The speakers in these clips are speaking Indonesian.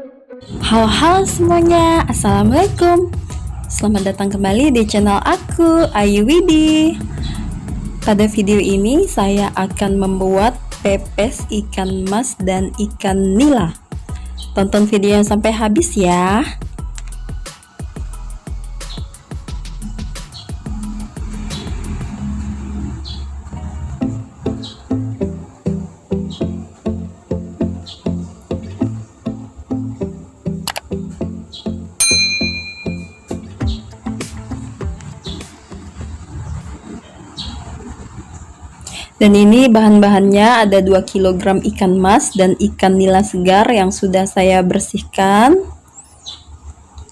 Halo semuanya, Assalamualaikum. Selamat datang kembali di channel aku, Ayu Widi. Pada video ini saya akan membuat pepes ikan mas dan ikan nila. Tonton videonya sampai habis ya. Dan ini bahan-bahannya ada 2 kg ikan mas dan ikan nila segar yang sudah saya bersihkan.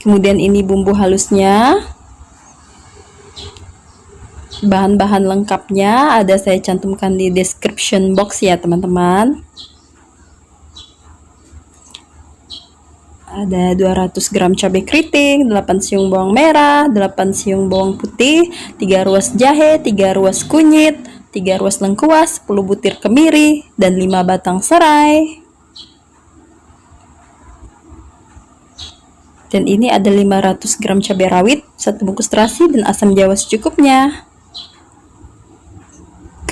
Kemudian ini bumbu halusnya. Bahan-bahan lengkapnya ada saya cantumkan di description box ya teman-teman. Ada 200 gram cabai keriting, 8 siung bawang merah, 8 siung bawang putih, 3 ruas jahe, 3 ruas kunyit, 3 ruas lengkuas, 10 butir kemiri, dan 5 batang serai. Dan ini ada 500 gram cabai rawit, 1 bungkus terasi, dan asam jawa secukupnya.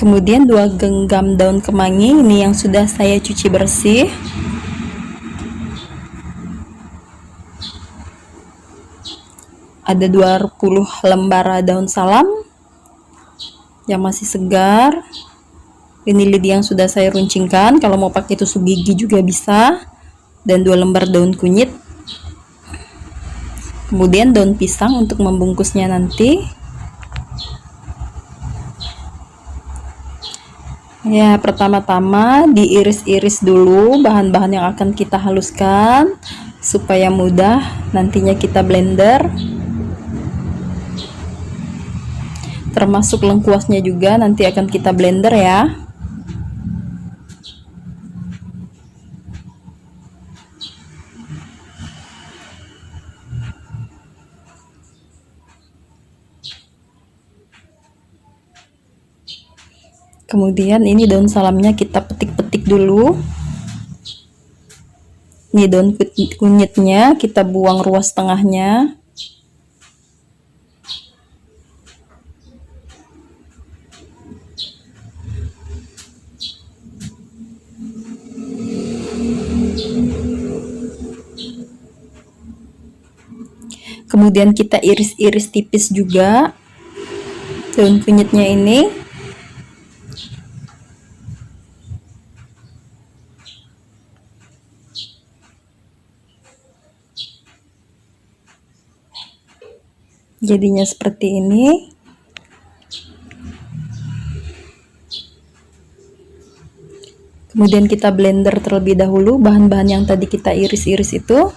Kemudian 2 genggam daun kemangi, ini yang sudah saya cuci bersih. Ada 20 lembar daun salam yang masih segar. Ini lidi yang sudah saya runcingkan, kalau mau pakai tusuk gigi juga bisa. Dan 2 lembar daun kunyit. Kemudian daun pisang untuk membungkusnya nanti. Ya, pertama-tama diiris-iris dulu bahan-bahan yang akan kita haluskan supaya mudah nantinya kita blender. Termasuk lengkuasnya juga nanti akan kita blender ya. Kemudian ini daun salamnya kita petik-petik dulu. Ini daun kunyitnya kita buang ruas tengahnya. Kemudian kita iris-iris tipis juga daun kunyitnya ini. Jadinya seperti ini. Kemudian kita blender terlebih dahulu bahan-bahan yang tadi kita iris-iris itu.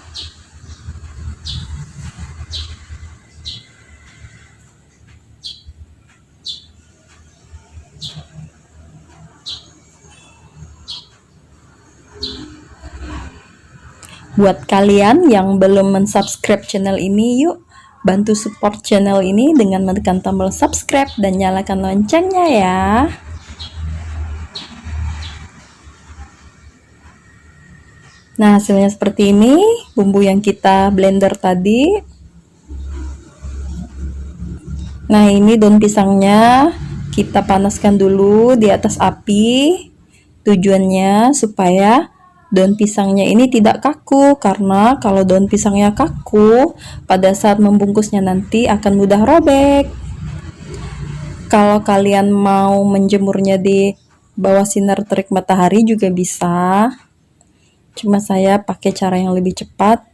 Buat kalian yang belum mensubscribe channel ini, yuk bantu support channel ini dengan menekan tombol subscribe dan nyalakan loncengnya ya. Nah, hasilnya seperti ini, bumbu yang kita blender tadi. Nah, ini daun pisangnya kita panaskan dulu di atas api. Tujuannya supaya daun pisangnya ini tidak kaku, karena kalau daun pisangnya kaku, pada saat membungkusnya nanti akan mudah robek. Kalau kalian mau menjemurnya di bawah sinar terik matahari juga bisa. Cuma saya pakai cara yang lebih cepat.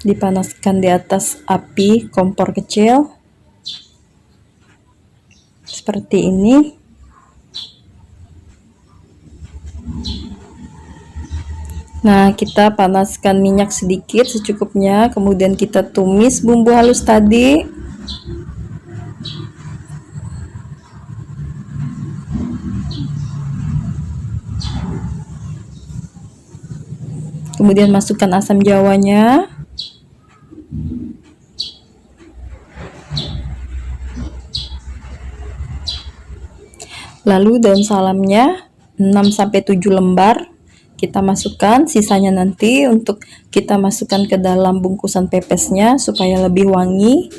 Dipanaskan di atas api kompor kecil. Seperti ini. Nah, kita panaskan minyak sedikit secukupnya, kemudian kita tumis bumbu halus tadi. Kemudian masukkan asam jawanya. Lalu daun salamnya 6-7 lembar kita masukkan, sisanya nanti untuk kita masukkan ke dalam bungkusan pepesnya supaya lebih wangi.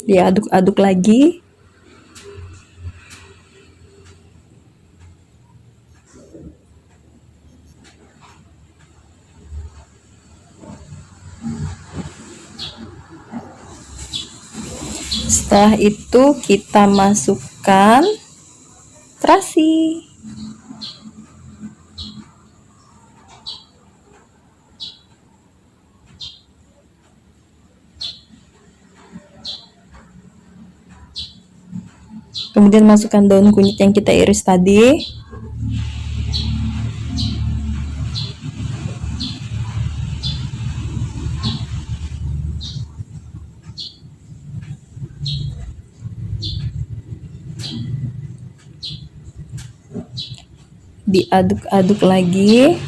Diaduk-aduk lagi. Setelah itu kita masukkan terasi. Kemudian masukkan daun kunyit yang kita iris tadi. Diaduk-aduk lagi.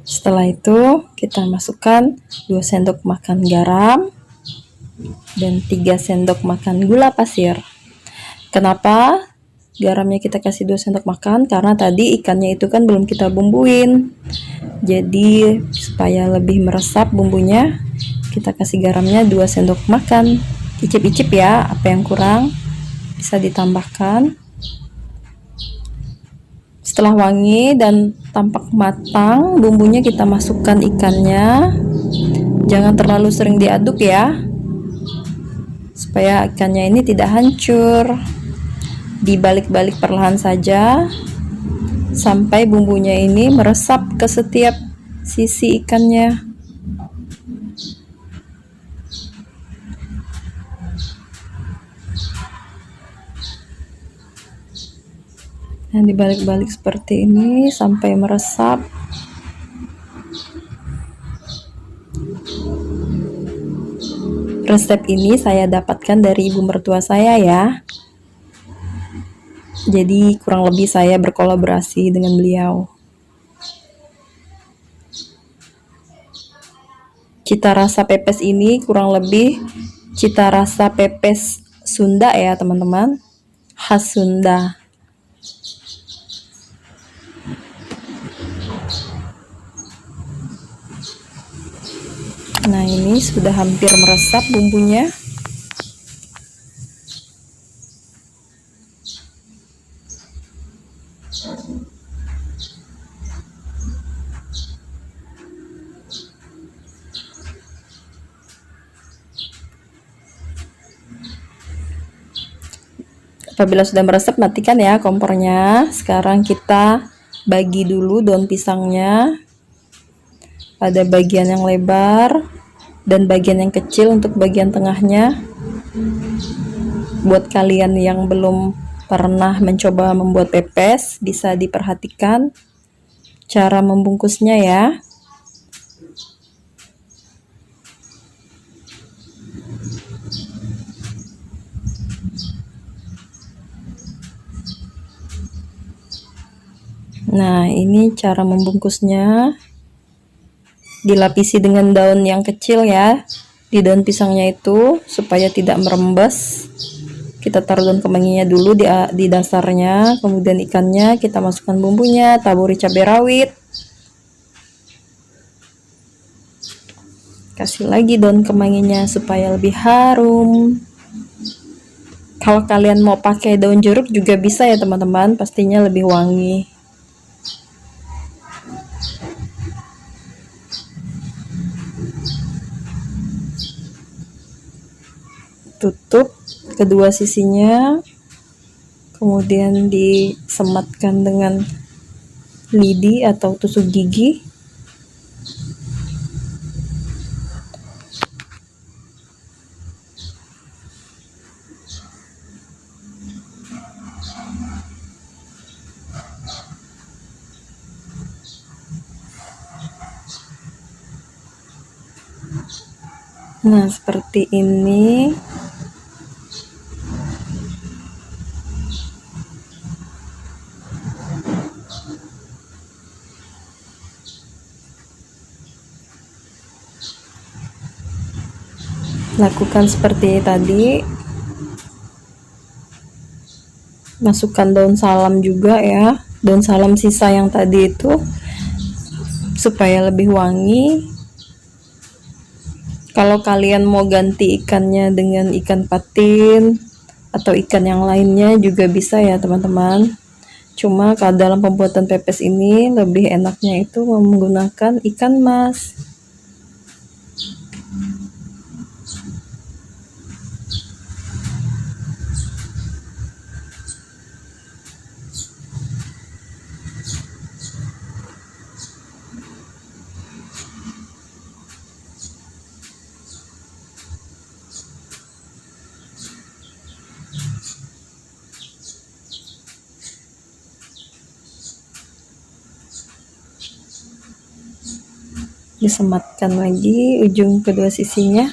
Setelah itu kita masukkan 2 sendok makan garam dan 3 sendok makan gula pasir. Kenapa garamnya kita kasih 2 sendok makan? Karena tadi ikannya itu kan belum kita bumbuin. Jadi supaya lebih meresap bumbunya, kita kasih garamnya 2 sendok makan. Icip-icip ya, apa yang kurang bisa ditambahkan. Setelah wangi dan tampak matang, bumbunya kita masukkan ikannya. Jangan terlalu sering diaduk ya, supaya ikannya ini tidak hancur. Dibalik-balik perlahan saja sampai bumbunya ini meresap ke setiap sisi ikannya. Nah, dibalik-balik seperti ini sampai meresap. Resep ini saya dapatkan dari ibu mertua saya ya. Jadi kurang lebih saya berkolaborasi dengan beliau. Cita rasa pepes ini kurang lebih cita rasa pepes Sunda ya teman-teman. Khas Sunda. Nah, ini sudah hampir meresap bumbunya. Apabila sudah meresap, matikan ya kompornya. Sekarang kita bagi dulu daun pisangnya pada bagian yang lebar dan bagian yang kecil untuk bagian tengahnya. Buat kalian yang belum pernah mencoba membuat pepes, bisa diperhatikan cara membungkusnya ya. Nah, ini cara membungkusnya. Dilapisi dengan daun yang kecil ya, di daun pisangnya itu supaya tidak merembes. Kita taruh daun kemanginya dulu di dasarnya, kemudian ikannya kita masukkan bumbunya, taburi cabai rawit, kasih lagi daun kemanginya supaya lebih harum. Kalau kalian mau pakai daun jeruk juga bisa ya teman-teman, pastinya lebih wangi. Tutup kedua sisinya, kemudian disematkan dengan lidi atau tusuk gigi. Nah, seperti ini. Lakukan seperti tadi. Masukkan daun salam juga ya, daun salam sisa yang tadi itu, supaya lebih wangi. Kalau kalian mau ganti ikannya dengan ikan patin atau ikan yang lainnya juga bisa ya teman-teman. Cuma kalau dalam pembuatan pepes ini lebih enaknya itu menggunakan ikan mas. Disematkan lagi ujung kedua sisinya.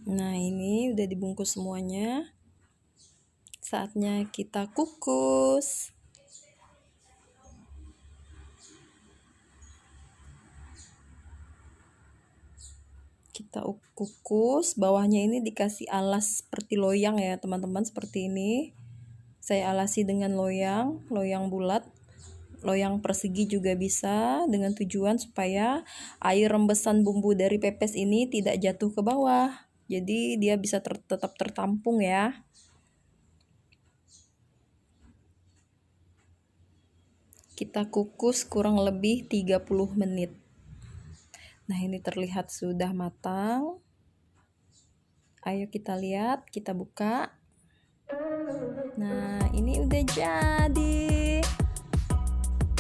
Nah, ini udah dibungkus semuanya. Saatnya kita kukus. Kita kukus, bawahnya ini dikasih alas seperti loyang ya teman-teman, seperti ini. Saya alasi dengan loyang bulat, loyang persegi juga bisa, dengan tujuan supaya air rembesan bumbu dari pepes ini tidak jatuh ke bawah. Jadi dia bisa tetap tertampung ya. Kita kukus kurang lebih 30 menit. Nah, ini terlihat sudah matang. Ayo kita lihat, kita buka. Nah, ini udah jadi.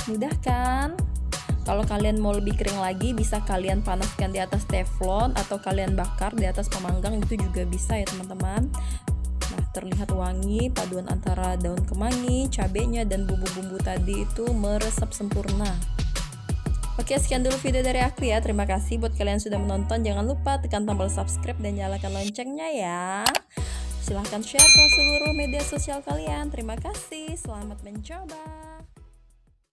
Mudah kan? Kalau kalian mau lebih kering lagi, bisa kalian panaskan di atas teflon atau kalian bakar di atas pemanggang, itu juga bisa ya teman-teman. Nah, terlihat wangi, paduan antara daun kemangi, cabenya, dan bumbu-bumbu tadi itu meresap sempurna. Oke, sekian dulu video dari aku ya. Terima kasih buat kalian sudah menonton. Jangan lupa tekan tombol subscribe dan nyalakan loncengnya ya. Silahkan share ke seluruh media sosial kalian. Terima kasih, selamat mencoba.